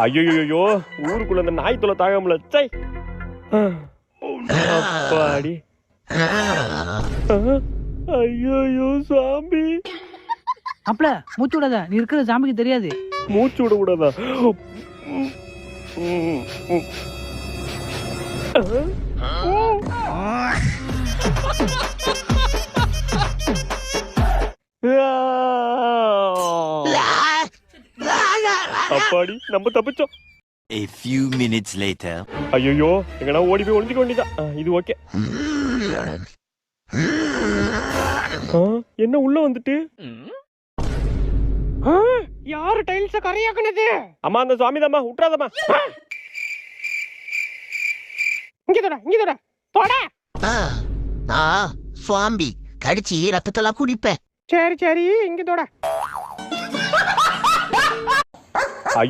ஐயோ ஊருக்குள்ள அந்த நாய் தொலை தாகாமல சை அப்பாடி. ஐயோ சாமி. அப்பல மூச்சு விடாத, நீ இருக்கிற சாமிக்கு தெரியாது. மூச்சு விட கூடாதா? அப்பாடி நம்ம தப்பிச்சோம். A few minutes later. ஐயோ எங்கடா ஓடி போய் ஒளிஞ்சிக்க வேண்டியதான். இது ஓகே. என்ன உள்ள வந்துட்டு? யாரு டைல்ஸ கரையாக்குனது? அம்மா அந்த சுவாமி தாம்மா, விட்டுறாதம்மா. இங்க தொட. நான் சுவாமி கடிச்சு ரத்தத்தெல்லாம் குடிப்பேன். சரி இங்க தொட. ஐயோ